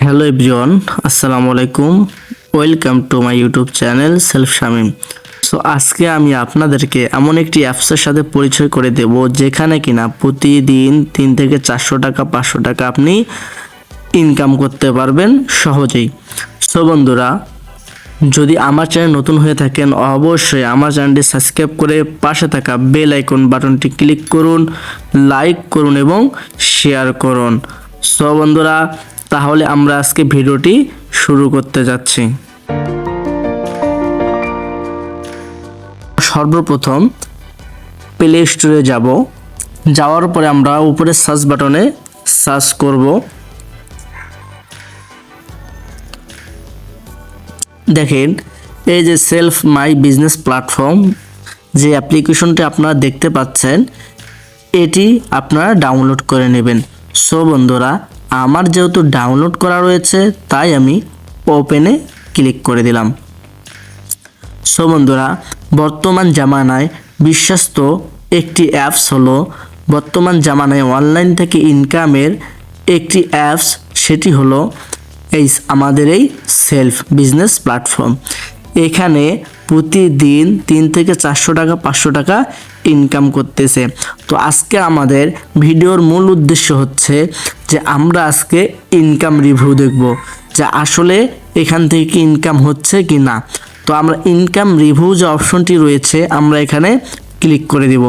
Hello everyone, আসসালামু আলাইকুম। Welcome to my YouTube channel self Shamim. So আজকে আমি আপনাদেরকে এমন একটি অ্যাপসের সাথে পরিচয় করে দেব যেখানে কিনা প্রতিদিন 3 থেকে 400 টাকা 500 টাকা আপনি ইনকাম করতে পারবেন সহজেই। সো বন্ধুরা, যদি আমার চ্যানেল নতুন হয়ে থাকেন অবশ্যই আমার চ্যানেলটি সাবস্ক্রাইব করে পাশে থাকা বেল আইকন বাটনটি ক্লিক করুন, লাইক করুন এবং শেয়ার করুন। সো বন্ধুরা, তাহলে আমরা আজকে ভিডিওটি শুরু করতে যাচ্ছি। সর্বপ্রথম প্লে স্টোরে যাওয়ার পরে আমরা উপরে সার্চ বাটনে সার্চ করব। দেখেন, এই যে সেলফ মাই বিজনেস প্ল্যাটফর্ম যে অ্যাপ্লিকেশনটি আপনারা দেখতে পাচ্ছেন, এটি আপনারা ডাউনলোড করে নেবেন। সো বন্ধুরা, আমার যেহেতু ডাউনলোড করা রয়েছে তাই আমি ওপেনে ক্লিক করে দিলাম। সো বন্ধুরা, বর্তমান জামানায় বিশ্বস্ত একটি অ্যাপস হলো বর্তমান জামানায় অনলাইন থেকে ইনকামের একটি অ্যাপস, সেটি হলো আমাদের এই সেলফ বিজনেস প্ল্যাটফর্ম। এখানে প্রতিদিন 3 থেকে 400 টাকা 500 টাকা ইনকাম করতেছে। তো আজকে আমাদের ভিডিওর মূল উদ্দেশ্য হচ্ছে যে আমরা আজকে ইনকাম রিভিউ দেখব যে আসলে এখান থেকে ইনকাম হচ্ছে কি না। তো আমরা ইনকাম রিভিউ যে অপশনটি রয়েছে আমরা এখানে ক্লিক করে দিব।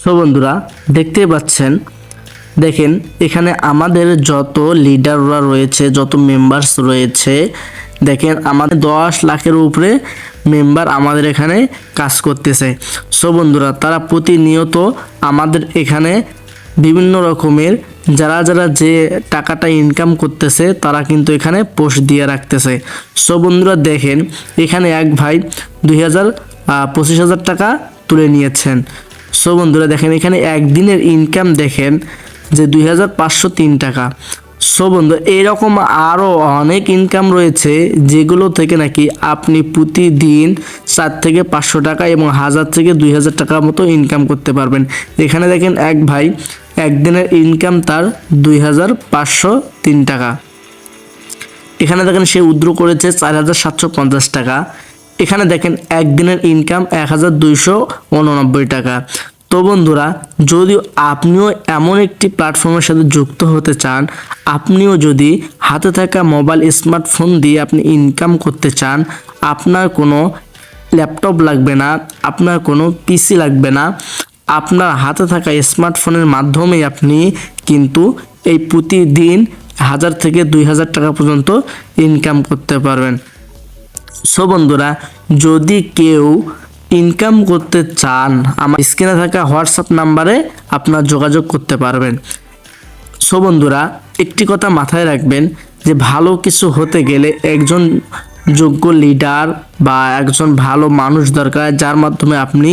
তো বন্ধুরা, দেখতে পাচ্ছেন, দেখেন এখানে আমাদের যত লিডাররা রয়েছে, যত মেম্বার্স রয়েছে, দেখেন আমাদের 10 লাখের উপরে মেম্বার আমাদের এখানে কাজ করতেছে। সো বন্ধুরা, তারা প্রতিনিয়ত আমাদের এখানে বিভিন্ন রকমের যারা যে টাকাটা ইনকাম করতেছে তারা কিন্তু এখানে পোস্ট দিয়ে রাখতেছে। সো বন্ধুরা, দেখেন এখানে এক ভাই 25,000 টাকা তুলে নিয়েছেন। সো বন্ধুরা, দেখেন এখানে একদিনের ইনকাম দেখেন যে 2,503 টাকা। সো বন্ধু, এইরকম আরও অনেক ইনকাম রয়েছে যেগুলো থেকে নাকি আপনি প্রতিদিন 4 থেকে 500 টাকা এবং 1000 থেকে 2000 টাকার মতো ইনকাম করতে পারবেন। এখানে দেখেন এক ভাই একদিনের ইনকাম তার 2,503 টাকা। এখানে দেখেন সে উইথড্র করেছে 4,750 টাকা। এখানে দেখেন একদিনের ইনকাম 1,289 টাকা। তো বন্ধুরা, যদি আপনিও এমন একটি প্ল্যাটফর্মের সাথে যুক্ত হতে চান, আপনিও যদি হাতে থাকা মোবাইল স্মার্টফোন দিয়ে আপনি ইনকাম করতে চান, আপনার কোনো ল্যাপটপ লাগবে না, আপনার কোনো পিসি লাগবে না, আপনার হাতে থাকা স্মার্টফোনের মাধ্যমেই আপনি কিন্তু এই প্রতিদিন 1000 থেকে 2000 টাকা পর্যন্ত ইনকাম করতে পারবেন। সো বন্ধুরা, যদি কেউ ইনকাম করতে চান আমার স্ক্রিনে থাকা হোয়াটসঅ্যাপ নাম্বারে আপনার যোগাযোগ করতে পারবেন। সো বন্ধুরা, একটি কথা মাথায় রাখবেন যে ভালো কিছু হতে গেলে একজন যোগ্য লিডার বা একজন ভালো মানুষ দরকার যার মাধ্যমে আপনি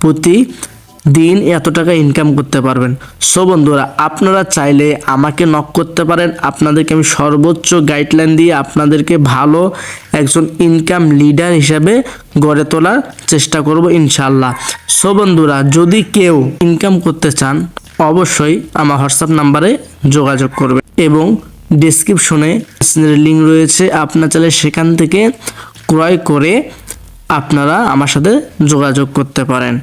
প্রতিদিন এত টাকা ইনকাম করতে পারবেন। সো বন্ধুরা, আপনারা চাইলে আমাকে নক করতে পারেন, আপনাদেরকে আমি সর্বোচ্চ গাইডলাইন দিয়ে আপনাদেরকে ভালো একজন ইনকাম লিডার হিসাবে গড়ে তোলার চেষ্টা করব ইনশাআল্লাহ। সো বন্ধুরা, যদি কেউ ইনকাম করতে চান অবশ্যই আমার হোয়াটসঅ্যাপ নাম্বারে যোগাযোগ করবেন এবং ডেসক্রিপশনে লিঙ্ক রয়েছে, আপনার চাইলে সেখান থেকে ক্রয় করে আপনারা আমার সাথে যোগাযোগ করতে পারেন।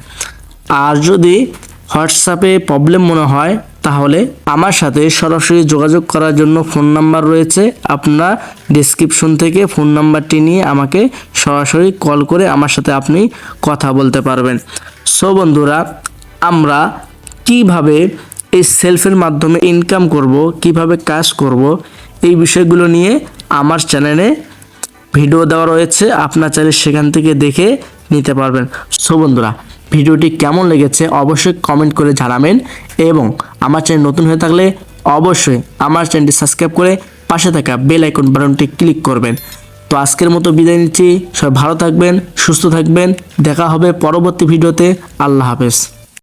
আর যদি হোয়াটসঅ্যাপে প্রবলেম মনে হয় তাহলে আমার সাথে সরাসরি যোগাযোগ করার জন্য ফোন নাম্বার রয়েছে, আপনারা ডেসক্রিপশন থেকে ফোন নাম্বারটি নিয়ে আমাকে সরাসরি কল করে আমার সাথে আপনি কথা বলতে পারবেন। সো বন্ধুরা, আমরা কিভাবে এই সেলফের মাধ্যমে ইনকাম করব, কিভাবে কাজ করব, এই বিষয়গুলো নিয়ে আমার চ্যানেলে ভিডিও দেওয়া রয়েছে, আপনার চাইলে সেখান থেকে দেখে নিতে পারবেন। সো বন্ধুরা, ভিডিওটি কেমন লেগেছে অবশ্যই কমেন্ট করে জানাবেন এবং আমার চ্যানেল নতুন হয়ে থাকলে অবশ্যই আমার চ্যানেলটি সাবস্ক্রাইব করে পাশে থাকা বেল আইকন বাটনটি ক্লিক করবেন। তো আজকের মতো বিদায় নিচ্ছি, সবাই ভালো থাকবেন, সুস্থ থাকবেন, দেখা হবে পরবর্তী ভিডিওতে। আল্লাহ হাফেজ।